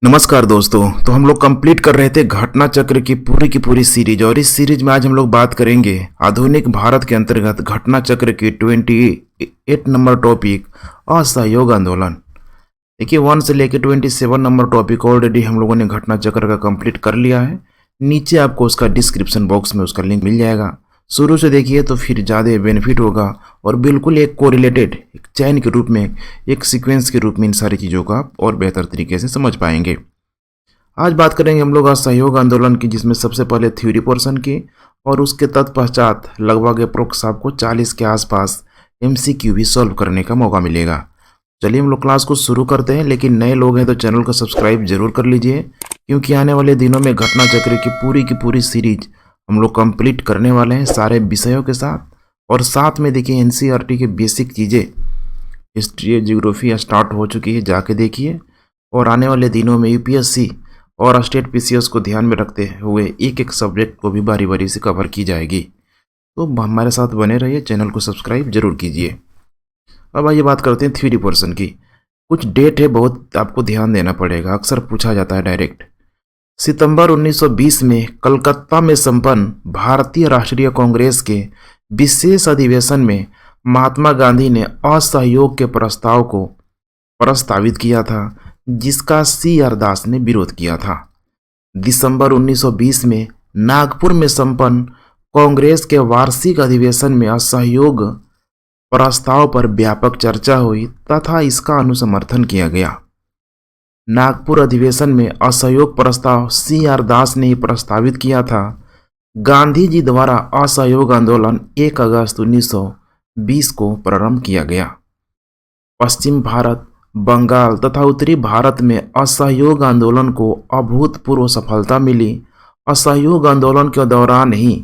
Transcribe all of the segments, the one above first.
नमस्कार दोस्तों। तो हम लोग कंप्लीट कर रहे थे घटना चक्र की पूरी सीरीज, और इस सीरीज में आज हम लोग बात करेंगे आधुनिक भारत के अंतर्गत घटना चक्र की 28 नंबर टॉपिक असहयोग आंदोलन। देखिए 1 से लेकर 27 नंबर टॉपिक ऑलरेडी हम लोगों ने घटना चक्र का कंप्लीट कर लिया है। नीचे आपको उसका डिस्क्रिप्शन बॉक्स में उसका लिंक मिल जाएगा। शुरू से देखिए तो फिर ज़्यादा बेनिफिट होगा, और बिल्कुल एक कोरिलेटेड एक चैन के रूप में, एक सीक्वेंस के रूप में इन सारी चीज़ों को आप और बेहतर तरीके से समझ पाएंगे। आज बात करेंगे हम लोग असहयोग आंदोलन की, जिसमें सबसे पहले थ्योरी पोर्शन की, और उसके तत्पश्चात लगभग अप्रोक्स आपको 40 के आसपास MCQ भी सॉल्व करने का मौका मिलेगा। चलिए हम लोग क्लास को शुरू करते हैं। लेकिन नए लोग हैं तो चैनल को सब्सक्राइब जरूर कर लीजिए, क्योंकि आने वाले दिनों में घटना चक्र की पूरी सीरीज हम लोग कंप्लीट करने वाले हैं सारे विषयों के साथ। और साथ में देखिए NCERT के बेसिक चीज़ें, हिस्ट्री ज्योग्राफी स्टार्ट हो चुकी है, जाके देखिए। और आने वाले दिनों में UPSC और स्टेट PCS को ध्यान में रखते हुए एक एक सब्जेक्ट को भी बारी बारी से कवर की जाएगी। तो हमारे साथ बने रहिए, चैनल को सब्सक्राइब जरूर कीजिए। अब आइए बात करते हैं थ्योरी पोर्शन की। कुछ डेट है, बहुत आपको ध्यान देना पड़ेगा, अक्सर पूछा जाता है डायरेक्ट। सितंबर 1920 में कलकत्ता में संपन्न भारतीय राष्ट्रीय कांग्रेस के विशेष अधिवेशन में महात्मा गांधी ने असहयोग के प्रस्ताव को प्रस्तावित किया था, जिसका CR दास ने विरोध किया था। दिसंबर 1920 में नागपुर में संपन्न कांग्रेस के वार्षिक अधिवेशन में असहयोग प्रस्ताव पर व्यापक चर्चा हुई तथा इसका अनुसमर्थन किया गया। नागपुर अधिवेशन में असहयोग प्रस्ताव CR दास ने ही प्रस्तावित किया था। गांधी जी द्वारा असहयोग आंदोलन 1 अगस्त 1920 को प्रारंभ किया गया। पश्चिम भारत, बंगाल तथा उत्तरी भारत में असहयोग आंदोलन को अभूतपूर्व सफलता मिली। असहयोग आंदोलन के दौरान ही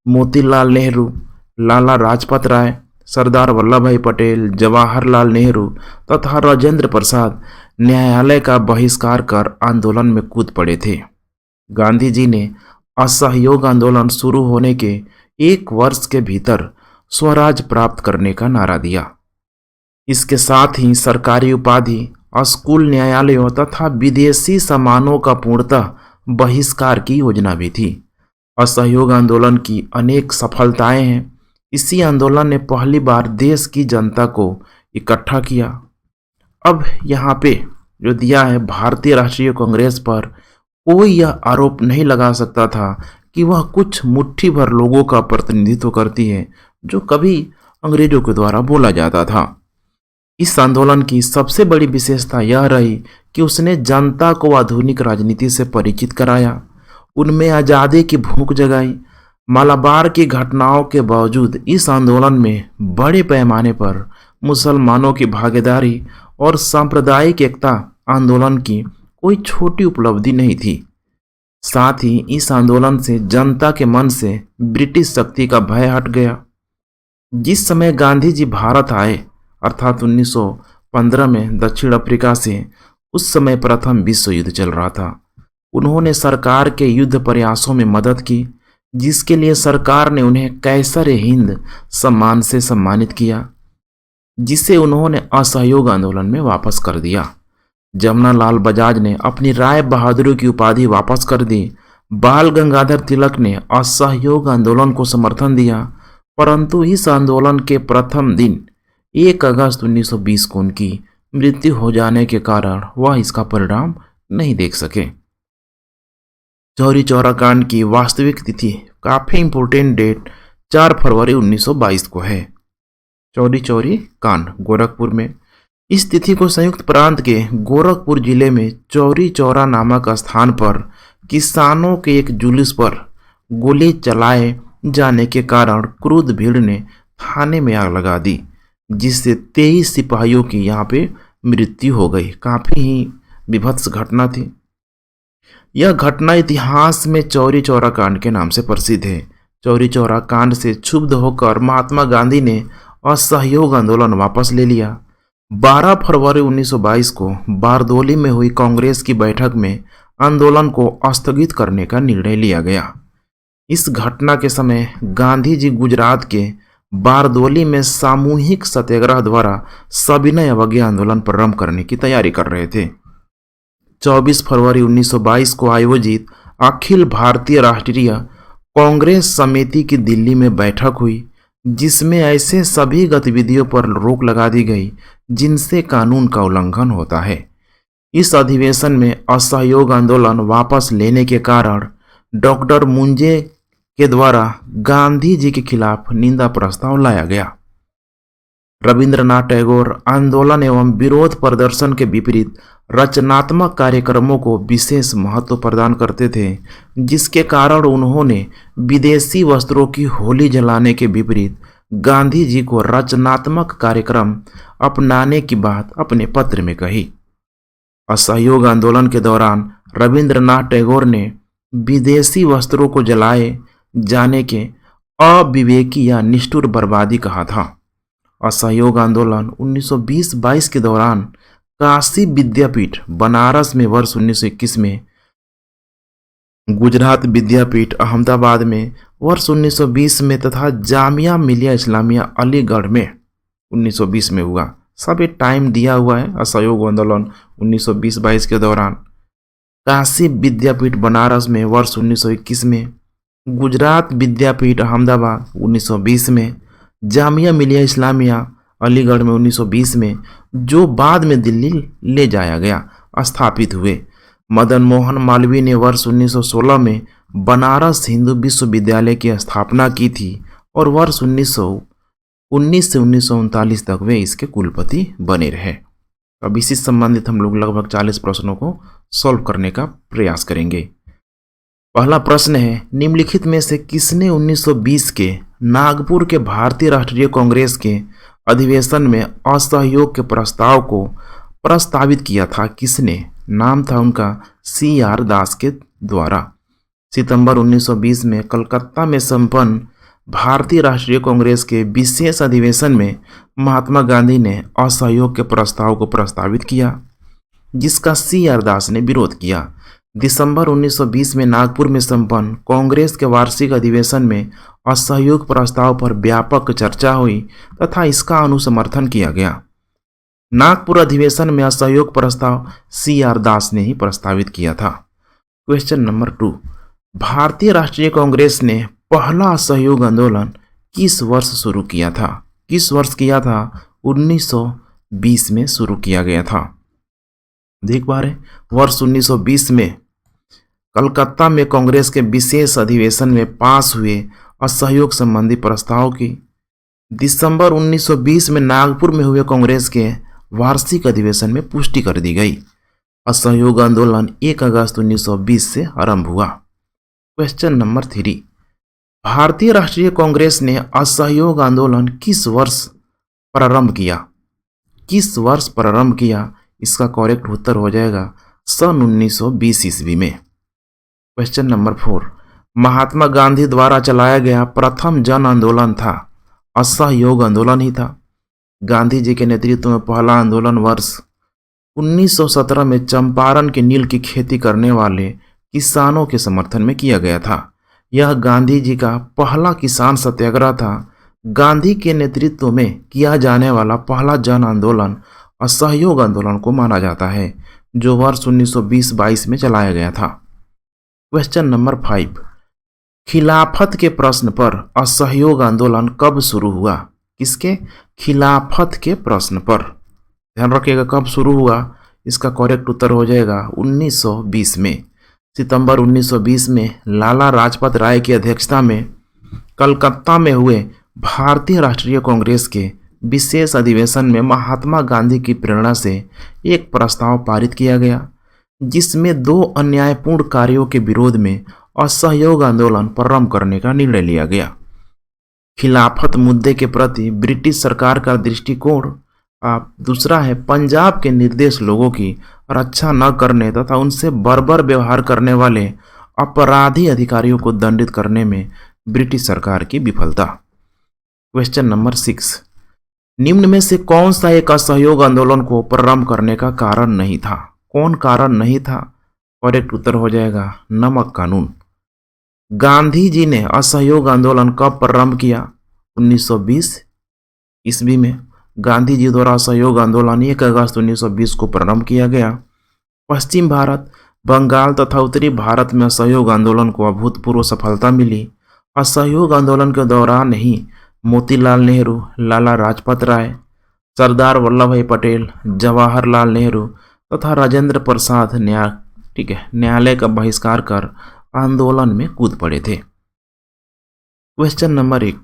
मोतीलाल नेहरू, लाला लाजपत राय, सरदार वल्लभ भाई पटेल, जवाहरलाल नेहरू तथा राजेंद्र प्रसाद न्यायालय का बहिष्कार कर आंदोलन में कूद पड़े थे। गांधी जी ने असहयोग आंदोलन शुरू होने के 1 वर्ष के भीतर स्वराज प्राप्त करने का नारा दिया। इसके साथ ही सरकारी उपाधि, स्कूल, न्यायालयों तथा विदेशी सामानों का पूर्णतः बहिष्कार की योजना भी थी। असहयोग आंदोलन की अनेक सफलताएं हैं। इसी आंदोलन ने पहली बार देश की जनता को इकट्ठा किया। अब यहाँ पे जो दिया है, भारतीय राष्ट्रीय कांग्रेस पर कोई यह आरोप नहीं लगा सकता था कि वह कुछ मुट्ठी भर लोगों का प्रतिनिधित्व करती है, जो कभी अंग्रेजों के द्वारा बोला जाता था। इस आंदोलन की सबसे बड़ी विशेषता यह रही कि उसने जनता को आधुनिक राजनीति से परिचित कराया, उनमें आज़ादी की भूख जगाई। मालाबार की घटनाओं के बावजूद इस आंदोलन में बड़े पैमाने पर मुसलमानों की भागीदारी और सांप्रदायिक एकता आंदोलन की कोई छोटी उपलब्धि नहीं थी। साथ ही इस आंदोलन से जनता के मन से ब्रिटिश शक्ति का भय हट गया। जिस समय गांधी जी भारत आए, अर्थात 1915 में दक्षिण अफ्रीका से, उस समय प्रथम विश्व युद्ध चल रहा था। उन्होंने सरकार के युद्ध प्रयासों में मदद की, जिसके लिए सरकार ने उन्हें कैसर हिंद सम्मान से सम्मानित किया, जिसे उन्होंने असहयोग आंदोलन में वापस कर दिया। जमनालाल बजाज ने अपनी राय बहादुरी की उपाधि वापस कर दी। बाल गंगाधर तिलक ने असहयोग आंदोलन को समर्थन दिया, परंतु इस आंदोलन के प्रथम दिन 1 अगस्त 1920 को उनकी मृत्यु हो जाने के कारण वह इसका परिणाम नहीं देख सके। चौरी चौरा कांड की वास्तविक तिथि, काफी इंपोर्टेंट डेट, 4 फरवरी 1922 को है। चौरी चौरी कांड गोरखपुर में। इस तिथि को संयुक्त प्रांत के गोरखपुर जिले में चौरी चौरा नामक स्थान पर किसानों के एक जुलूस पर गोली चलाए जाने के कारण क्रुद्ध भीड़ ने थाने में आग लगा दी, जिससे 23 सिपाहियों की यहाँ पे मृत्यु हो गई। काफ़ी ही विभत्स घटना थी। यह घटना इतिहास में चौरी चौरा कांड के नाम से प्रसिद्ध है। चौरी चौरा कांड से क्षुब्ध होकर महात्मा गांधी ने असहयोग आंदोलन वापस ले लिया। 12 फरवरी 1922 को बारदोली में हुई कांग्रेस की बैठक में आंदोलन को स्थगित करने का निर्णय लिया गया। इस घटना के समय गांधी जी गुजरात के बारदोली में सामूहिक सत्याग्रह द्वारा सविनय अवज्ञा आंदोलन प्रारंभ करने की तैयारी कर रहे थे। 24 फरवरी 1922 को आयोजित अखिल भारतीय राष्ट्रीय कांग्रेस समिति की दिल्ली में बैठक हुई, जिसमें ऐसे सभी गतिविधियों पर रोक लगा दी गई जिनसे कानून का उल्लंघन होता है। इस अधिवेशन में असहयोग आंदोलन वापस लेने के कारण डॉक्टर मुंजे के द्वारा गांधी जी के खिलाफ निंदा प्रस्ताव लाया गया। रविंद्रनाथ टैगोर आंदोलन एवं विरोध प्रदर्शन के विपरीत रचनात्मक कार्यक्रमों को विशेष महत्व प्रदान करते थे, जिसके कारण उन्होंने विदेशी वस्त्रों की होली जलाने के विपरीत गांधी जी को रचनात्मक कार्यक्रम अपनाने की बात अपने पत्र में कही। असहयोग आंदोलन के दौरान रविंद्रनाथ टैगोर ने विदेशी वस्त्रों को जलाए जाने के अविवेकी या निष्ठुर बर्बादी कहा था। असहयोग आंदोलन 1920-22 के दौरान काशी विद्यापीठ बनारस में वर्ष 1921 में, गुजरात विद्यापीठ अहमदाबाद में वर्ष 1920 में तथा जामिया मिलिया इस्लामिया अलीगढ़ में 1920 में हुआ। सब ये टाइम दिया हुआ है। असहयोग आंदोलन 1920-22 के दौरान काशी विद्यापीठ बनारस में वर्ष 1921 में, गुजरात विद्यापीठ अहमदाबाद 1920 में, जामिया मिलिया इस्लामिया अलीगढ़ में 1920 में, जो बाद में दिल्ली ले जाया गया, स्थापित हुए। मदन मोहन मालवीय ने वर्ष 1916 में बनारस हिंदू विश्वविद्यालय की स्थापना की थी और वर्ष 1919 से 1939 तक वे इसके कुलपति बने रहे। अब इसी संबंधित हम लोग लगभग 40 प्रश्नों को सॉल्व करने का प्रयास करेंगे। पहला प्रश्न है, निम्नलिखित में से किसने 1920 के नागपुर के भारतीय राष्ट्रीय कांग्रेस के अधिवेशन में असहयोग के प्रस्ताव को प्रस्तावित किया था? किसने? नाम था उनका CR दास के द्वारा। सितंबर 1920 में कलकत्ता में संपन्न भारतीय राष्ट्रीय कांग्रेस के विशेष अधिवेशन में महात्मा गांधी ने असहयोग के प्रस्ताव को प्रस्तावित किया, जिसका CR दास ने विरोध किया। दिसंबर 1920 में नागपुर में संपन्न कांग्रेस के वार्षिक अधिवेशन में असहयोग प्रस्ताव पर व्यापक चर्चा हुई तथा इसका अनुसमर्थन किया गया। नागपुर अधिवेशन में असहयोग प्रस्ताव CR दास ने ही प्रस्तावित किया था। क्वेश्चन नंबर 2, भारतीय राष्ट्रीय कांग्रेस ने पहला असहयोग आंदोलन किस वर्ष शुरू किया था? किस वर्ष किया था? 1920 में शुरू किया गया था। देख पा रहे, वर्ष 1920 में कलकत्ता में कांग्रेस के विशेष अधिवेशन में पास हुए असहयोग संबंधी प्रस्ताव की दिसंबर 1920 में नागपुर में हुए कांग्रेस के वार्षिक अधिवेशन में पुष्टि कर दी गई। असहयोग आंदोलन 1 अगस्त 1920 से आरंभ हुआ। क्वेश्चन नंबर 3, भारतीय राष्ट्रीय कांग्रेस ने असहयोग आंदोलन किस वर्ष प्रारंभ किया? किस वर्ष प्रारंभ किया? इसका करेक्ट उत्तर हो जाएगा सन 1920 ईस्वी में। क्वेश्चन नंबर 4, महात्मा गांधी द्वारा चलाया गया प्रथम जन आंदोलन था? असहयोग आंदोलन ही था। गांधी जी के नेतृत्व में पहला आंदोलन वर्ष 1917 में चंपारण के नील की खेती करने वाले किसानों के समर्थन में किया गया था। यह गांधी जी का पहला किसान सत्याग्रह था। गांधी के नेतृत्व में किया जाने वाला पहला जन आंदोलन असहयोग आंदोलन को माना जाता है, जो वर्ष 1920-22 में चलाया गया था। क्वेश्चन नंबर 5, खिलाफत के प्रश्न पर असहयोग आंदोलन कब शुरू हुआ? किसके? खिलाफत के प्रश्न पर। ध्यान रखिएगा कब शुरू हुआ, इसका करेक्ट उत्तर हो जाएगा 1920 में। सितंबर 1920 में लाला लाजपत राय की अध्यक्षता में कलकत्ता में हुए भारतीय राष्ट्रीय कांग्रेस के विशेष अधिवेशन में महात्मा गांधी की प्रेरणा से एक प्रस्ताव पारित किया गया, जिसमें 2 अन्यायपूर्ण कार्यों के विरोध में असहयोग आंदोलन प्रारंभ करने का निर्णय लिया गया। खिलाफत मुद्दे के प्रति ब्रिटिश सरकार का दृष्टिकोण, दूसरा है पंजाब के निर्देश लोगों की रक्षा न करने तथा उनसे बर्बर व्यवहार करने वाले अपराधी अधिकारियों को दंडित करने में ब्रिटिश सरकार की विफलता। क्वेश्चन नंबर 6, निम्न में से कौन सा एक असहयोग आंदोलन को प्रारंभ करने का कारण नहीं था? कौन कारण नहीं था? करेक्ट उत्तर हो जाएगा नमक कानून। गांधी जी ने असहयोग आंदोलन कब प्रारंभ किया? 1920 ईस्वी में गांधी जी द्वारा असहयोग आंदोलन 1 अगस्त 1920 को प्रारंभ किया गया पश्चिम भारत, बंगाल तथा उत्तरी भारत में असहयोग आंदोलन को अभूतपूर्व सफलता मिली। असहयोग आंदोलन के दौरान ही मोतीलाल नेहरू, लाला लाजपत राय, सरदार वल्लभ भाई पटेल, जवाहरलाल नेहरू तथा राजेंद्र प्रसाद न्यायालय का बहिष्कार कर आंदोलन में कूद पड़े थे। क्वेश्चन नंबर 1,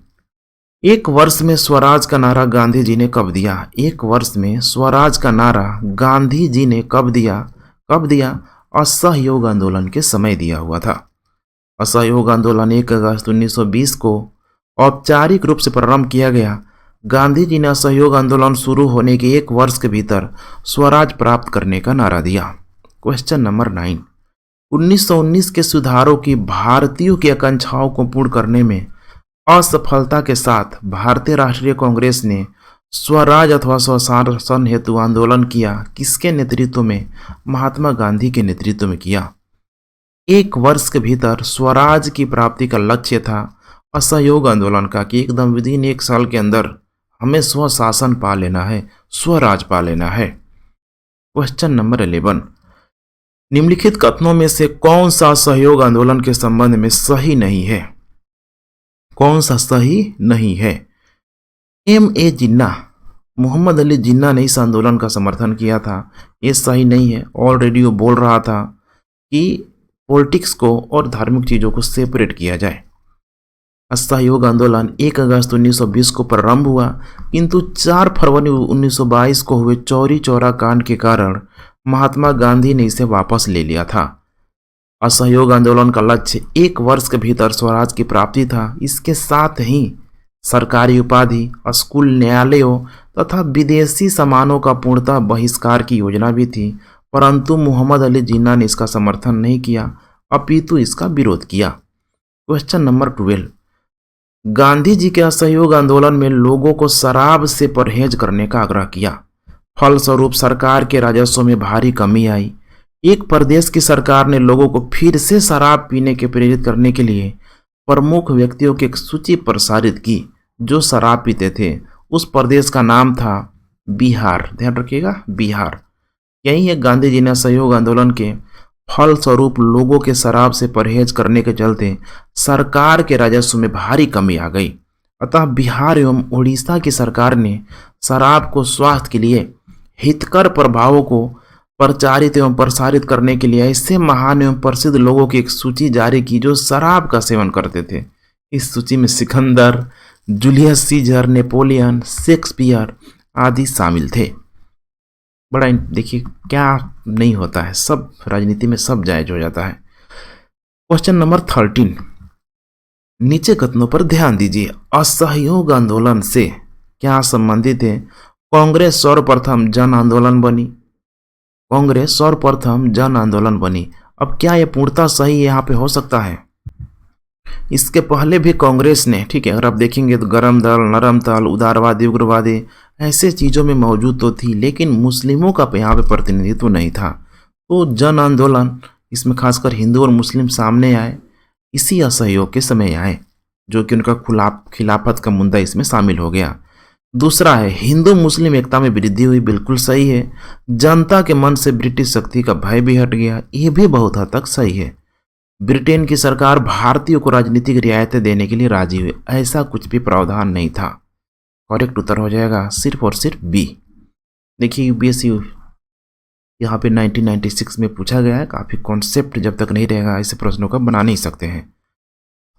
एक वर्ष में स्वराज का नारा गांधी जी ने कब दिया? एक वर्ष में स्वराज का नारा गांधी जी ने कब दिया? असहयोग आंदोलन के समय दिया हुआ था। असहयोग आंदोलन 1 अगस्त 1920 को औपचारिक रूप से प्रारंभ किया गया। गांधी जी ने असहयोग आंदोलन शुरू होने के 1 वर्ष के भीतर स्वराज प्राप्त करने का नारा दिया। क्वेश्चन नंबर 9, 1919 के सुधारों की भारतीयों की आकांक्षाओं को पूर्ण करने में असफलता के साथ भारतीय राष्ट्रीय कांग्रेस ने स्वराज अथवा स्वशासन हेतु आंदोलन किया। किसके नेतृत्व में? महात्मा गांधी के नेतृत्व में किया। 1 वर्ष के भीतर स्वराज की प्राप्ति का लक्ष्य था असहयोग आंदोलन का कि एकदम विदिन 1 साल के अंदर हमें स्वशासन पा लेना है, स्वराज पा लेना है। क्वेश्चन नंबर 11, निम्नलिखित कथनों में से कौन सा असहयोग आंदोलन के संबंध में सही नहीं है? कौन सा सही नहीं है? M.A. जिन्ना, मोहम्मद अली जिन्ना ने इस आंदोलन का समर्थन किया था। ये सही नहीं है। ऑलरेडी वो बोल रहा था कि पॉलिटिक्स को और धार्मिक चीज़ों को सेपरेट किया जाए। असहयोग आंदोलन 1 अगस्त 1920 को प्रारंभ हुआ, किंतु 4 फरवरी 1922 को हुए चौरी चौरा कांड के कारण महात्मा गांधी ने इसे वापस ले लिया था। असहयोग आंदोलन का लक्ष्य 1 वर्ष के भीतर स्वराज की प्राप्ति था। इसके साथ ही सरकारी उपाधि, स्कूल, न्यायालयों तथा विदेशी सामानों का पूर्णतः बहिष्कार की योजना भी थी, परंतु मोहम्मद अली जिन्ना ने इसका समर्थन नहीं किया, अपितु इसका विरोध किया। क्वेश्चन नंबर 12, गांधी जी के असहयोग आंदोलन में लोगों को शराब से परहेज करने का आग्रह किया। फलस्वरूप सरकार के राजस्व में भारी कमी आई। एक प्रदेश की सरकार ने लोगों को फिर से शराब पीने के प्रेरित करने के लिए प्रमुख व्यक्तियों की एक सूची प्रसारित की जो शराब पीते थे। उस प्रदेश का नाम था बिहार। ध्यान रखिएगा, बिहार। यही है गांधी जी ने असहयोग आंदोलन के फलस्वरूप लोगों के शराब से परहेज करने के चलते सरकार के राजस्व में भारी कमी आ गई। अतः बिहार एवं उड़ीसा की सरकार ने शराब को स्वास्थ्य के लिए हितकर प्रभावों को प्रचारित एवं प्रसारित करने के लिए ऐसे महान एवं प्रसिद्ध लोगों की एक सूची जारी की जो शराब का सेवन करते थे। इस सूची में Sikandar, Julius Caesar, Napoleon, Shakespeare आदि शामिल थे। बड़ा देखिए क्या नहीं होता है, सब राजनीति में सब जायज हो जाता है। क्वेश्चन नंबर 13, नीचे कथनों पर ध्यान दीजिए। असहयोग आंदोलन से क्या संबंधित है? कांग्रेस सर्वप्रथम जन आंदोलन बनी। कांग्रेस सर्वप्रथम जन आंदोलन बनी। अब क्या यह पूर्णतः सही यहाँ पे हो सकता है? इसके पहले भी कांग्रेस ने, ठीक है, अगर आप देखेंगे तो गरम दल, नरम दल, उदारवादी, उग्रवादी ऐसे चीज़ों में मौजूद तो थी, लेकिन मुस्लिमों का यहाँ पे प्रतिनिधित्व नहीं था। तो जन आंदोलन, इसमें खासकर हिंदू और मुस्लिम सामने आए, इसी असहयोग के समय आए, जो कि उनका खिलाफत का मुद्दा इसमें शामिल हो गया। दूसरा है हिंदू मुस्लिम एकता में वृद्धि हुई, बिल्कुल सही है। जनता के मन से ब्रिटिश शक्ति का भय भी हट गया, ये भी बहुत हद तक सही है। ब्रिटेन की सरकार भारतीयों को राजनीतिक रियायतें देने के लिए राजी हुई, ऐसा कुछ भी प्रावधान नहीं था। करेक्ट उत्तर हो जाएगा सिर्फ और सिर्फ बी। देखिए यूपीएससी यहाँ पे 1996 में पूछा गया है, काफ़ी कॉन्सेप्ट जब तक नहीं रहेगा ऐसे प्रश्नों का बना नहीं सकते हैं।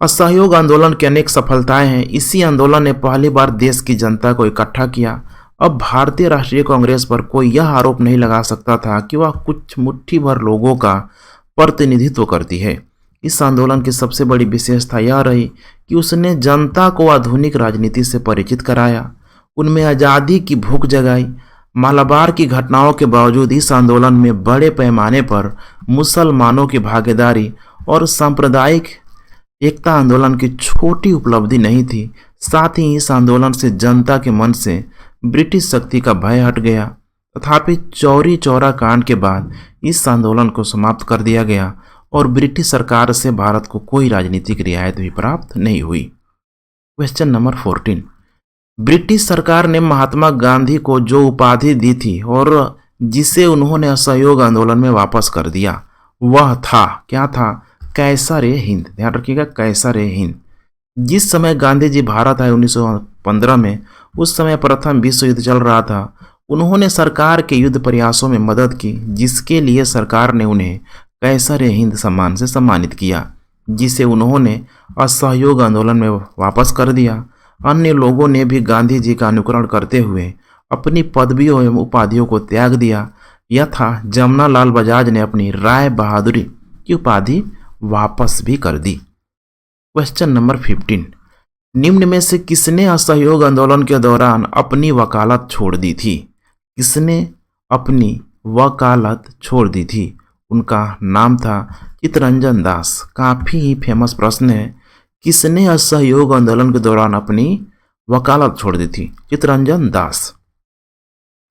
असहयोग आंदोलन की अनेक सफलताएं हैं। इसी आंदोलन ने पहली बार देश की जनता को इकट्ठा किया। अब भारतीय राष्ट्रीय कांग्रेस पर कोई यह आरोप नहीं लगा सकता था कि वह कुछ मुट्ठी भर लोगों का प्रतिनिधित्व करती है। इस आंदोलन की सबसे बड़ी विशेषता यह रही कि उसने जनता को आधुनिक राजनीति से परिचित कराया, उनमें आज़ादी की भूख जगाई। मालाबार की घटनाओं के बावजूद इस आंदोलन में बड़े पैमाने पर मुसलमानों की भागीदारी और सांप्रदायिक एकता आंदोलन की छोटी उपलब्धि नहीं थी। साथ ही इस आंदोलन से जनता के मन से ब्रिटिश शक्ति का भय हट गया। तथापि चौरी चौरा कांड के बाद इस आंदोलन को समाप्त कर दिया गया और ब्रिटिश सरकार से भारत को कोई राजनीतिक रियायत भी प्राप्त नहीं हुई। क्वेश्चन नंबर 14, ब्रिटिश सरकार ने महात्मा गांधी को जो उपाधि दी थी और जिसे उन्होंने असहयोग आंदोलन में वापस कर दिया। वह था, क्या था? कैसर ए हिंद। ध्यान रखिएगा, कैसर ए हिंद। जिस समय गांधी जी भारत आए 1915 में, उस समय प्रथम विश्व युद्ध चल रहा था। उन्होंने सरकार के युद्ध प्रयासों में मदद की, जिसके लिए सरकार ने उन्हें कैसर ए हिंद सम्मान से सम्मानित किया, जिसे उन्होंने असहयोग आंदोलन में वापस कर दिया। अन्य लोगों ने भी गांधी जी का अनुकरण करते हुए अपनी पदवियों एवं उपाधियों को त्याग दिया। यथा जमुना लाल बजाज ने अपनी राय बहादुरी की उपाधि वापस भी कर दी। क्वेश्चन नंबर 15, निम्न में से किसने असहयोग आंदोलन के दौरान अपनी वकालत छोड़ दी थी? किसने अपनी वकालत छोड़ दी थी? उनका नाम था चित्तरंजन दास। काफी ही फेमस प्रश्न है। किसने असहयोग आंदोलन के दौरान अपनी वकालत छोड़ दी थी? चित्तरंजन दास।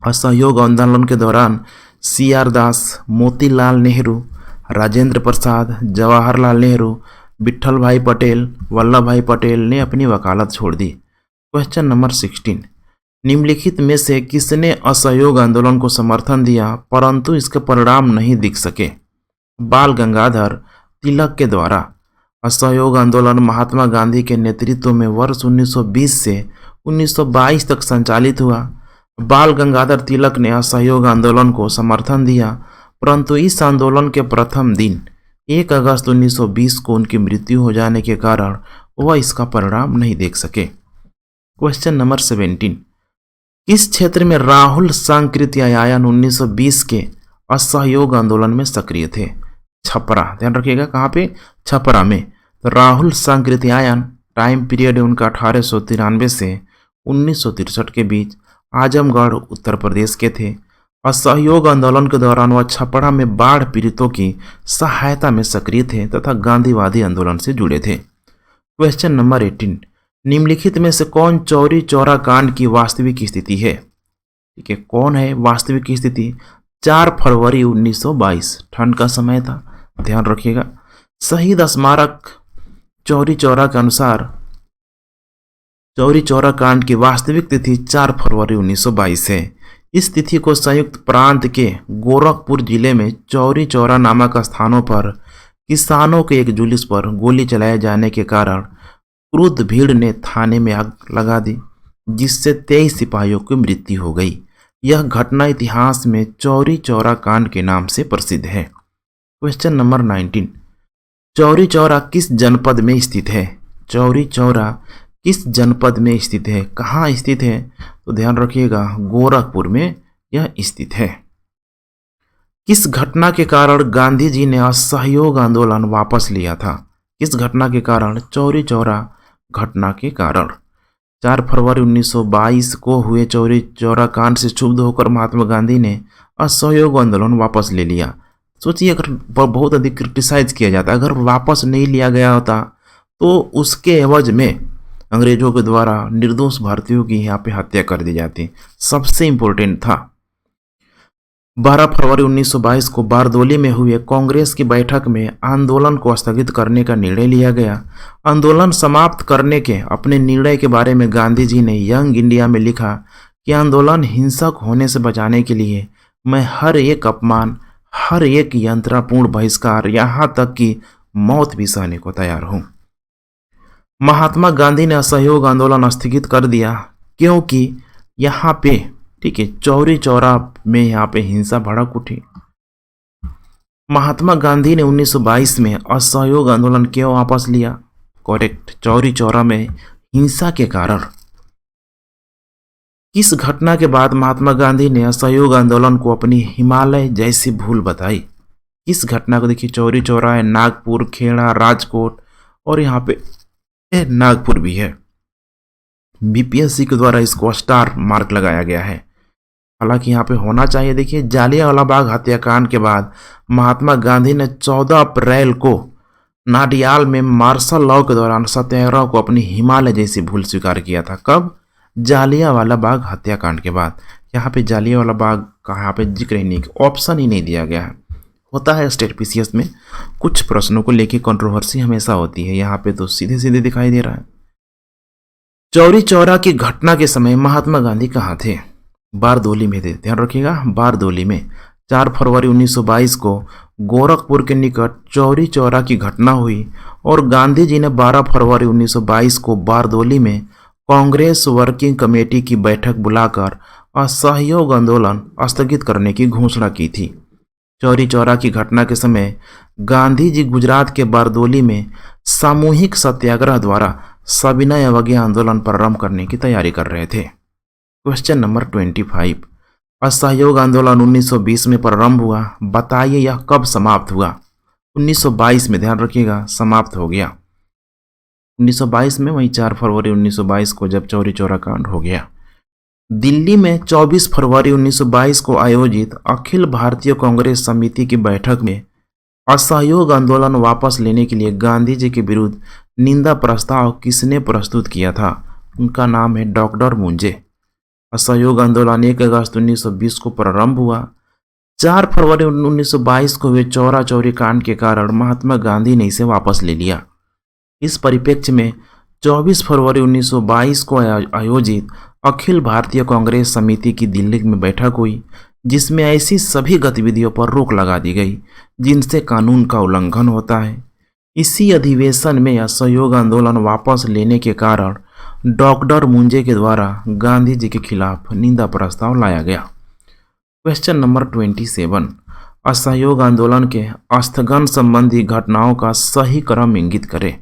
असहयोग आंदोलन के दौरान CR दास, मोतीलाल नेहरू, राजेंद्र प्रसाद, जवाहरलाल नेहरू, विट्ठल भाई पटेल, वल्लभ भाई पटेल ने अपनी वकालत छोड़ दी। क्वेश्चन नंबर 16, निम्नलिखित में से किसने असहयोग आंदोलन को समर्थन दिया परंतु इसके परिणाम नहीं दिख सके? बाल गंगाधर तिलक के द्वारा असहयोग आंदोलन महात्मा गांधी के नेतृत्व में वर्ष 1920 से 1922 तक संचालित हुआ। बाल गंगाधर तिलक ने असहयोग आंदोलन को समर्थन दिया, परंतु इस आंदोलन के प्रथम दिन 1 अगस्त 1920 को उनकी मृत्यु हो जाने के कारण वह इसका परिणाम नहीं देख सके। क्वेश्चन नंबर 17, किस क्षेत्र में राहुल सांकृत्यायन 1920 के असहयोग आंदोलन में सक्रिय थे? छपरा। ध्यान रखिएगा, कहाँ पे? छपरा में। तो राहुल सांकृत्यायन टाइम पीरियड है उनका 1893 से 1963 के बीच, आजमगढ़ उत्तर प्रदेश के थे। असहयोग आंदोलन के दौरान वह छपरा में बाढ़ पीड़ितों की सहायता में सक्रिय थे तथा गांधीवादी आंदोलन से जुड़े थे। क्वेश्चन नंबर 18, निम्नलिखित में से कौन चौरी चौरा कांड की वास्तविक स्थिति है? ठीक है, कौन है वास्तविक स्थिति? 4 फरवरी 1922, ठंड का समय था, ध्यान रखिएगा। शहीद स्मारक चौरी चौरा के अनुसार चौरी चौरा कांड की वास्तविक तिथि 4 फरवरी 1922 है। इस तिथि को संयुक्त प्रांत के गोरखपुर जिले में चौरी चौरा नामक स्थानों पर किसानों के एक जुलूस पर गोली चलाए जाने के कारण क्रुद्ध भीड़ ने थाने में आग लगा दी, जिससे 23 सिपाहियों की मृत्यु हो गई। यह घटना इतिहास में चौरी चौरा कांड के नाम से प्रसिद्ध है। क्वेश्चन नंबर 19, चौरी चौरा किस जनपद में स्थित है? चौरी चौरा किस जनपद में स्थित है? कहाँ स्थित है? तो ध्यान रखिएगा, गोरखपुर में यह स्थित है। किस घटना के कारण गांधी जी ने असहयोग आंदोलन वापस लिया था? किस घटना के कारण? चौरी चौरा घटना के कारण। 4 फरवरी 1922 को हुए चौरी चौरा कांड से क्षुब्ध होकर महात्मा गांधी ने असहयोग आंदोलन वापस ले लिया। सोचिए, अगर बहुत अधिक क्रिटिसाइज किया जाता, अगर वापस नहीं लिया गया होता तो उसके एवज में अंग्रेजों के द्वारा निर्दोष भारतीयों की यहाँ पे हत्या कर दी जाती। सबसे इम्पोर्टेंट था 12 फरवरी 1922 को बारदोली में हुए कांग्रेस की बैठक में आंदोलन को स्थगित करने का निर्णय लिया गया। आंदोलन समाप्त करने के अपने निर्णय के बारे में गांधी जी ने यंग इंडिया में लिखा कि आंदोलन हिंसक होने से बचाने के लिए मैं हर एक अपमान, हर एक यंत्रपूर्ण बहिष्कार, यहाँ तक कि मौत भी सहने को तैयार हूँ। महात्मा गांधी ने असहयोग आंदोलन स्थगित कर दिया क्योंकि यहाँ पे, ठीक है, चौरी चौरा में यहाँ पे हिंसा भड़क उठी। महात्मा गांधी ने 1922 में असहयोग आंदोलन क्यों वापस लिया? करेक्ट, चौरी चौरा में हिंसा के कारण। किस घटना के बाद महात्मा गांधी ने असहयोग आंदोलन को अपनी हिमालय जैसी भूल बताई? किस घटना को? देखिए, चौरी चौरा है, नागपुर, खेड़ा, राजकोट और यहाँ पे नागपुर भी है। बीपीएससी के द्वारा इसको स्टार मार्क लगाया गया है, हालांकि यहाँ पे होना चाहिए। देखिए, जालियांवाला बाग हत्याकांड के बाद महात्मा गांधी ने 14 अप्रैल को नाडियाल में मार्शल लॉ के दौरान सत्याग्रह को अपनी हिमालय जैसी भूल स्वीकार किया था। कब? जालियांवाला बाग हत्याकांड के बाद। यहाँ पे जालियांवाला बाग का यहाँ पे जिक्र ही नहीं, ऑप्शन ही नहीं दिया गया है। होता है स्टेट पीसीएस में कुछ प्रश्नों को लेकर कंट्रोवर्सी हमेशा होती है, यहाँ पे तो सीधे सीधे दिखाई दे रहा है। चौरी चौरा की घटना के समय महात्मा गांधी कहाँ थे? बारदोली में थे, ध्यान रखिएगा, बारदोली में 4 फरवरी 1922 को गोरखपुर के निकट चौरी चौरा की घटना हुई और गांधी जी ने 12 फरवरी 1922 को बारदोली में कांग्रेस वर्किंग कमेटी की बैठक बुलाकर असहयोग आंदोलन स्थगित करने की घोषणा की थी। चौरी चौरा की घटना के समय गांधी जी गुजरात के बारदोली में सामूहिक सत्याग्रह द्वारा सविनय अवज्ञा आंदोलन प्रारंभ करने की तैयारी कर रहे थे। क्वेश्चन नंबर 25, असहयोग आंदोलन 1920 में प्रारंभ हुआ, बताइए यह कब समाप्त हुआ? 1922 में, ध्यान रखिएगा, समाप्त हो गया 1922 में, वहीं 4 फरवरी 1922 को जब चौरी चौरा कांड हो गया। दिल्ली में 24 फरवरी 1922 को आयोजित अखिल भारतीय कांग्रेस समिति की बैठक में असहयोग आंदोलन वापस लेने के लिए गांधी जी के विरुद्ध निंदा प्रस्ताव किसने प्रस्तुत किया था? उनका नाम है डॉक्टर मुंजे। असहयोग आंदोलन 1 अगस्त 1920 को प्रारंभ हुआ। 4 फरवरी 1922 को हुए चौरा चौरी कांड के कारण महात्मा गांधी ने इसे वापस ले लिया। इस परिप्रेक्ष्य में 24 फरवरी 1922 को आयोजित अखिल भारतीय कांग्रेस समिति की दिल्ली में बैठक हुई, जिसमें ऐसी सभी गतिविधियों पर रोक लगा दी गई जिनसे कानून का उल्लंघन होता है। इसी अधिवेशन में असहयोग आंदोलन वापस लेने के कारण डॉक्टर मुंजे के द्वारा गांधी जी के खिलाफ निंदा प्रस्ताव लाया गया। क्वेश्चन नंबर 27, असहयोग आंदोलन के स्थगन संबंधी घटनाओं का सही क्रम इंगित करें।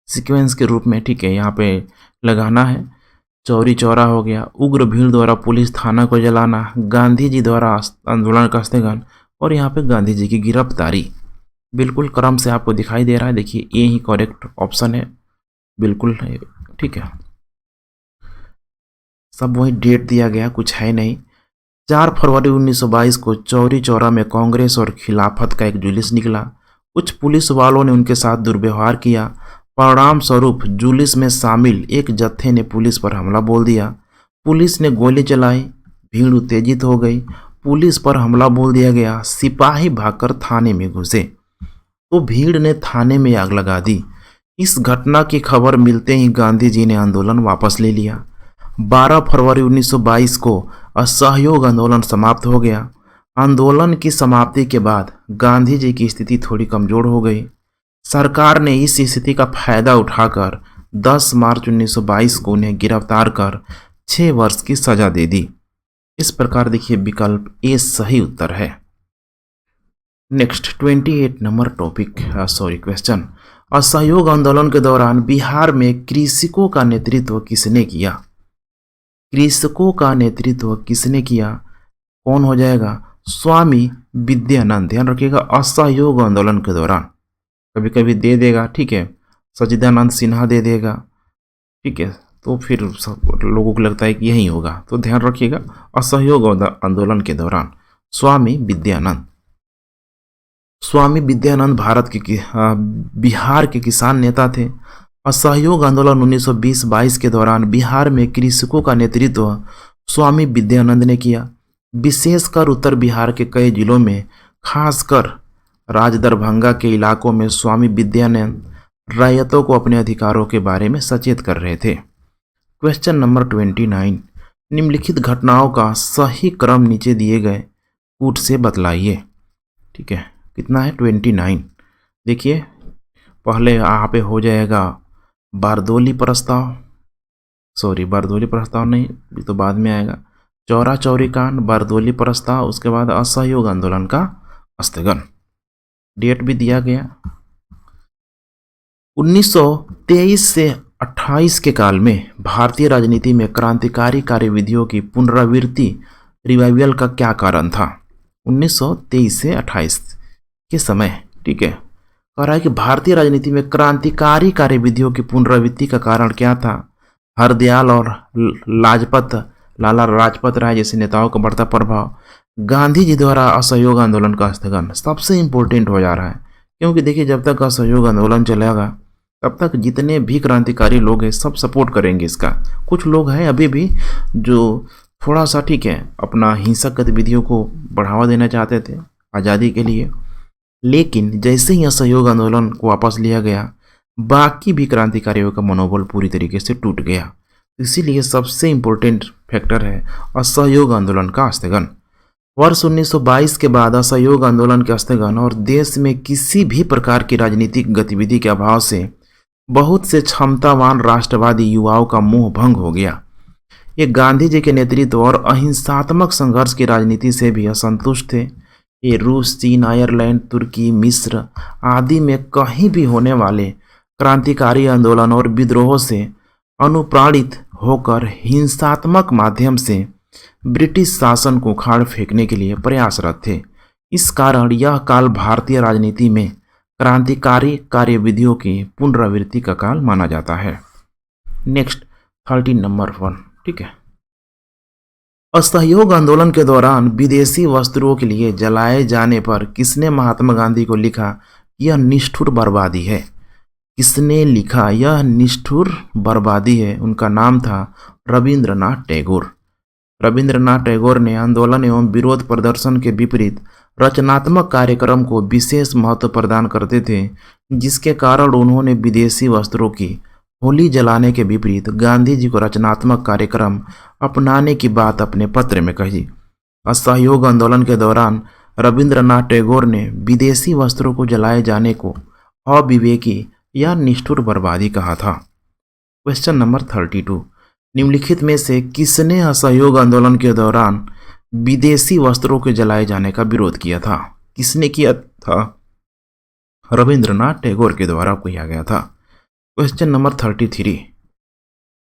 सीक्वेंस के रूप में, ठीक है, यहाँ पे लगाना है। चौरी चौरा हो गया, उग्र भीड़ द्वारा पुलिस थाना को जलाना, गांधी जी द्वारा आंदोलन का स्थगन और यहाँ पे गांधी जी की गिरफ्तारी। बिल्कुल क्रम से आपको दिखाई दे रहा है, देखिए ये ही करेक्ट ऑप्शन है, बिल्कुल, ठीक है। सब वही डेट दिया गया, कुछ है नहीं। 4 फरवरी 1922 को चौरी चौरा में कांग्रेस और खिलाफत का एक जुलूस निकला। कुछ पुलिस वालों ने उनके साथ दुर्व्यवहार किया। परिणाम स्वरूप जुलूस में शामिल एक जत्थे ने पुलिस पर हमला बोल दिया। पुलिस ने गोली चलाई, भीड़ उत्तेजित हो गई, पुलिस पर हमला बोल दिया गया। सिपाही भागकर थाने में घुसे तो भीड़ ने थाने में आग लगा दी। इस घटना की खबर मिलते ही गांधी जी ने आंदोलन वापस ले लिया। 12 फरवरी 1922 को असहयोग आंदोलन समाप्त हो गया। आंदोलन की समाप्ति के बाद गांधी जी की स्थिति थोड़ी कमजोर हो गई। सरकार ने इस स्थिति का फायदा उठाकर 10 मार्च 1922 को उन्हें गिरफ्तार कर 6 वर्ष की सजा दे दी। इस प्रकार देखिए विकल्प ए सही उत्तर है। नेक्स्ट 28 नंबर टॉपिक, क्वेश्चन, असहयोग आंदोलन के दौरान बिहार में कृषकों का नेतृत्व किसने किया? कृषकों का नेतृत्व किसने किया? कौन हो जाएगा? स्वामी विद्यानंद। ध्यान रखिएगा, असहयोग आंदोलन के दौरान कभी कभी दे देगा, ठीक है, सच्चिदानंद सिन्हा दे देगा, ठीक है, तो फिर सब लोगों को लगता है कि यही होगा, तो ध्यान रखिएगा असहयोग आंदोलन के दौरान स्वामी विद्यानंद। स्वामी विद्यानंद भारत के बिहार के किसान नेता थे। असहयोग आंदोलन 1920-22 के दौरान बिहार में कृषकों का नेतृत्व स्वामी विद्यानंद ने किया। विशेषकर उत्तर बिहार के कई जिलों में, खासकर राज दरभंगा के इलाकों में स्वामी विद्यानंद रैयतों को अपने अधिकारों के बारे में सचेत कर रहे थे। क्वेश्चन नंबर 29, निम्नलिखित घटनाओं का सही क्रम नीचे दिए गए कूट से बतलाइए। ठीक है, कितना है? 29। देखिए पहले यहाँ पे हो जाएगा बारदोली प्रस्ताव, बारदोली प्रस्ताव नहीं, ये तो बाद में आएगा। चौरा चौरी कांड, बारदोली प्रस्ताव, उसके बाद असहयोग आंदोलन का स्थगन। डेट भी दिया गया। 1923 से 28 के काल में भारतीय राजनीति में क्रांतिकारी कार्यविधियों की पुनरावृत्ति रिवाइवल का क्या कारण था? 1923 से 28 के समय, ठीक है, कह रहा है कि भारतीय राजनीति में क्रांतिकारी कार्यविधियों की पुनरावृत्ति का कारण क्या था? हरदयाल और लाला लाजपत राय जैसे नेताओं का बढ़ता प्रभाव, गांधी जी द्वारा असहयोग आंदोलन का स्थगन सबसे इम्पोर्टेंट हो जा रहा है, क्योंकि देखिए जब तक असहयोग आंदोलन चलेगा तब तक जितने भी क्रांतिकारी लोग हैं सब सपोर्ट करेंगे इसका। कुछ लोग हैं अभी भी जो थोड़ा सा, ठीक है, अपना हिंसक गतिविधियों को बढ़ावा देना चाहते थे आज़ादी के लिए, लेकिन जैसे ही असहयोग आंदोलन को वापस लिया गया बाकी भी क्रांतिकारियों का मनोबल पूरी तरीके से टूट गया। इसीलिए सबसे इम्पोर्टेंट फैक्टर है असहयोग आंदोलन का स्थगन। वर्ष 1922 के बाद असहयोग आंदोलन के स्थगन और देश में किसी भी प्रकार की राजनीतिक गतिविधि के अभाव से बहुत से क्षमतावान राष्ट्रवादी युवाओं का मोह भंग हो गया। ये गांधी जी के नेतृत्व और अहिंसात्मक संघर्ष की राजनीति से भी असंतुष्ट थे। ये रूस, चीन, आयरलैंड, तुर्की, मिस्र आदि में कहीं भी होने वाले क्रांतिकारी आंदोलन और विद्रोहों से अनुप्राणित होकर हिंसात्मक माध्यम से ब्रिटिश शासन को उखाड़ फेंकने के लिए प्रयासरत थे। इस कारण यह काल भारतीय राजनीति में क्रांतिकारी कार्यविधियों की पुनरावृत्ति का काल माना जाता है। नेक्स्ट 13 नंबर 1, ठीक है। असहयोग आंदोलन के दौरान विदेशी वस्त्रों के लिए जलाए जाने पर किसने महात्मा गांधी को लिखा यह निष्ठुर बर्बादी है? किसने लिखा यह निष्ठुर बर्बादी है? उनका नाम था रविंद्रनाथ टैगोर। रविंद्रनाथ टैगोर ने आंदोलन एवं विरोध प्रदर्शन के विपरीत रचनात्मक कार्यक्रम को विशेष महत्व प्रदान करते थे, जिसके कारण उन्होंने विदेशी वस्त्रों की होली जलाने के विपरीत गांधी जी को रचनात्मक कार्यक्रम अपनाने की बात अपने पत्र में कही। असहयोग आंदोलन के दौरान रविंद्रनाथ टैगोर ने विदेशी वस्त्रों को जलाए जाने को अविवेकी या निष्ठुर बर्बादी कहा था। क्वेश्चन नंबर 32, निम्नलिखित में से किसने असहयोग आंदोलन के दौरान विदेशी वस्त्रों के जलाए जाने का विरोध किया था? किसने किया था? रविंद्रनाथ टैगोर के द्वारा किया गया था। क्वेश्चन नंबर 33,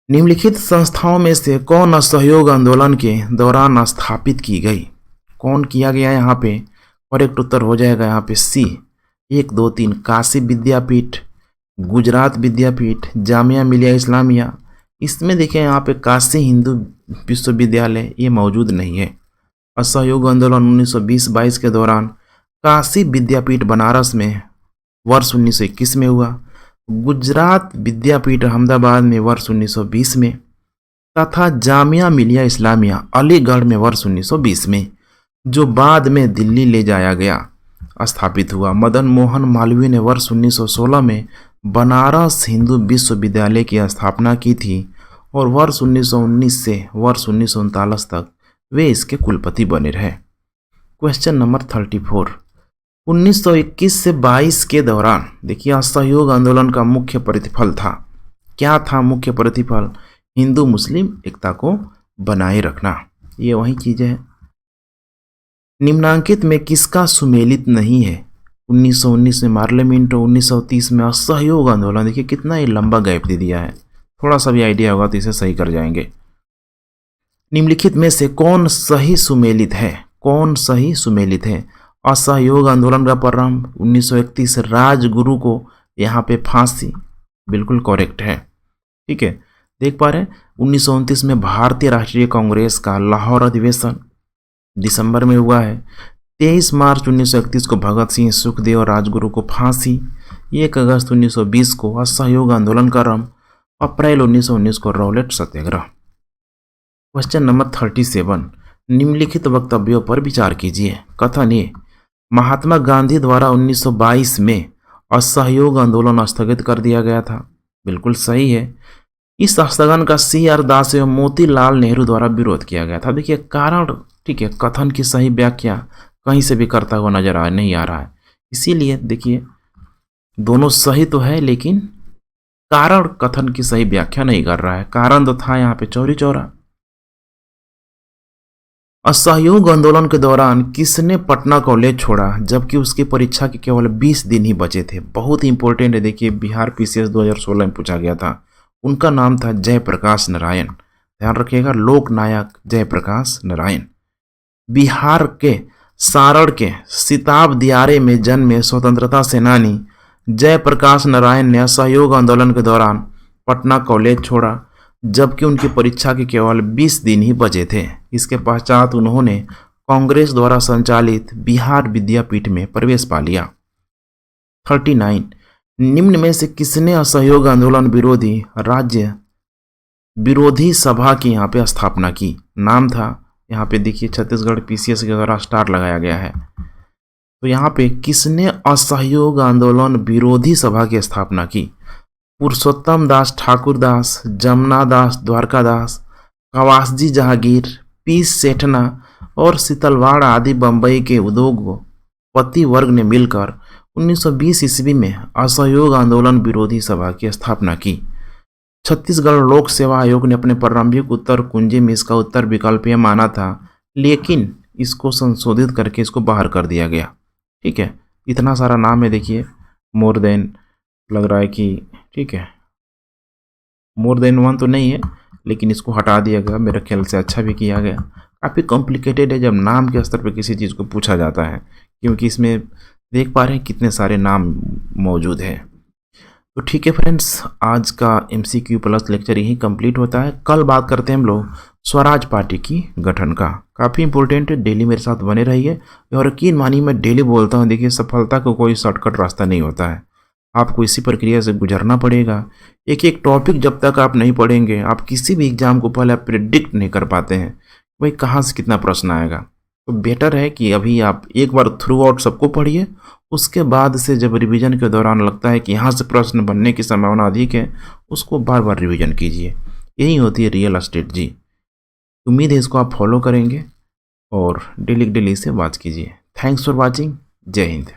निम्नलिखित संस्थाओं में से कौन असहयोग आंदोलन के दौरान स्थापित की गई? कौन किया गया यहाँ पे? करेक्ट उत्तर हो जाएगा यहाँ पे सी 1, 2, 3 काशी विद्यापीठ, गुजरात विद्यापीठ, जामिया मिलिया इस्लामिया। इसमें देखिए यहाँ पे काशी हिंदू विश्वविद्यालय ये मौजूद नहीं है। असहयोग आंदोलन 1920-22 के दौरान काशी विद्यापीठ बनारस में वर्ष 1921 में हुआ, गुजरात विद्यापीठ अहमदाबाद में वर्ष 1920 में तथा जामिया मिलिया इस्लामिया अलीगढ़ में वर्ष 1920 में, जो बाद में दिल्ली ले जाया गया, स्थापित हुआ। मदन मोहन मालवीय ने वर्ष 1916 में बनारस हिंदू विश्वविद्यालय की स्थापना की थी और वर्ष 1919 से वर्ष 1939 तक वे इसके कुलपति बने रहे। क्वेश्चन नंबर 34, 1921 से 22 के दौरान देखिए असहयोग आंदोलन का मुख्य प्रतिफल था। क्या था मुख्य प्रतिफल? हिंदू मुस्लिम एकता को बनाए रखना। ये वही चीजें हैं। निम्नांकित में किसका सुमेलित नहीं है? 1919 में पार्लियामेंट और 1930 में असहयोग आंदोलन। देखिए कितना ही लंबा गैप दे दिया है, थोड़ा सा भी आइडिया होगा तो इसे सही कर जाएंगे। निम्नलिखित में से कौन सही सुमेलित है? कौन सही सुमेलित है? असहयोग आंदोलन का प्रारंभ 1931 राजगुरु को यहाँ पे फांसी, बिल्कुल करेक्ट है, ठीक है। देख पा रहे हैं 1929 में भारतीय राष्ट्रीय कांग्रेस का लाहौर अधिवेशन दिसंबर में हुआ है। 23 मार्च 1931 को भगत सिंह, सुखदेव और राजगुरु को फांसी। 1 अगस्त 1920 को असहयोग आंदोलन का आरंभ। अप्रैल 1919 को रौलेट सत्याग्रह। क्वेश्चन नंबर 37, निम्नलिखित वक्तव्यों पर विचार कीजिए। कथन ए, महात्मा गांधी द्वारा 1922 में असहयोग आंदोलन स्थगित कर दिया गया था। बिल्कुल सही है। इस स्थगन का CR दास एवं मोतीलाल नेहरू द्वारा विरोध किया गया था। देखिए कारण, ठीक है, कथन की सही व्याख्या कहीं से भी करता हुआ नजर नहीं आ रहा है, इसीलिए देखिए दोनों सही तो है लेकिन कारण कथन की सही व्याख्या नहीं कर रहा है। कारण तो था यहाँ पे चौरी चौरा। असहयोग आंदोलन के दौरान किसने पटना कॉलेज छोड़ा जबकि उसकी परीक्षा के केवल 20 दिन ही बचे थे? बहुत इंपॉर्टेंट है। देखिए बिहार PCS 2016 में पूछा गया था। उनका नाम था जयप्रकाश नारायण। ध्यान रखिएगा, लोकनायक जयप्रकाश नारायण। बिहार के सारण के सिताब दियारे में जन्मे स्वतंत्रता सेनानी जयप्रकाश नारायण ने असहयोग आंदोलन के दौरान पटना कॉलेज छोड़ा जबकि उनकी परीक्षा के केवल 20 दिन ही बचे थे। इसके पश्चात उन्होंने कांग्रेस द्वारा संचालित बिहार विद्यापीठ में प्रवेश पा लिया। 39, निम्न में से किसने असहयोग आंदोलन विरोधी राज्य विरोधी सभा की यहाँ पे स्थापना की? नाम था यहाँ पे देखिए छत्तीसगढ़ PCS के द्वारा स्टार लगाया गया है। तो यहाँ पे किसने असहयोग आंदोलन विरोधी सभा की स्थापना की? पुरुषोत्तम दास ठाकुरदास, जमुना दास द्वारकादास, कवासजी जहांगीर, पी सेठना और सीतलवाड़ आदि बंबई के उद्योगपति वर्ग ने मिलकर 1920 ईस्वी में असहयोग आंदोलन विरोधी सभा की स्थापना की। छत्तीसगढ़ लोक सेवा आयोग ने अपने प्रारंभिक उत्तर कुंजी में इसका उत्तर विकल्प माना था, लेकिन इसको संशोधित करके इसको बाहर कर दिया गया। ठीक है, इतना सारा नाम है, देखिए मोर देन लग रहा है कि ठीक है, मोर देन वन तो नहीं है, लेकिन इसको हटा दिया गया। मेरे ख्याल से अच्छा भी किया गया। काफ़ी कॉम्प्लिकेटेड है जब नाम के स्तर पर किसी चीज़ को पूछा जाता है, क्योंकि इसमें देख पा रहे हैं कितने सारे नाम मौजूद हैं। तो ठीक है फ्रेंड्स, आज का MCQ प्लस लेक्चर यही कंप्लीट होता है। कल बात करते हैं हम लोग स्वराज पार्टी की गठन का। काफ़ी इंपॉर्टेंट है, डेली मेरे साथ बने रहिए। और यकीन मानिए मैं डेली बोलता हूँ, देखिए सफलता का कोई शॉर्टकट रास्ता नहीं होता है, आपको इसी प्रक्रिया से गुजरना पड़ेगा। एक एक टॉपिक जब तक आप नहीं पढ़ेंगे, आप किसी भी एग्जाम को पहले आप प्रिडिक्ट नहीं कर पाते हैं भाई कहाँ से कितना प्रश्न आएगा। तो बेटर है कि अभी आप एक बार थ्रू आउट सबको पढ़िए, उसके बाद से जब रिवीजन के दौरान लगता है कि यहाँ से प्रश्न बनने की संभावना अधिक है, उसको बार बार रिवीजन कीजिए। यही होती है रियल स्ट्रेटजी। उम्मीद है इसको आप फॉलो करेंगे और डेली डेली से बात कीजिए। Thanks for watching. जय हिंद।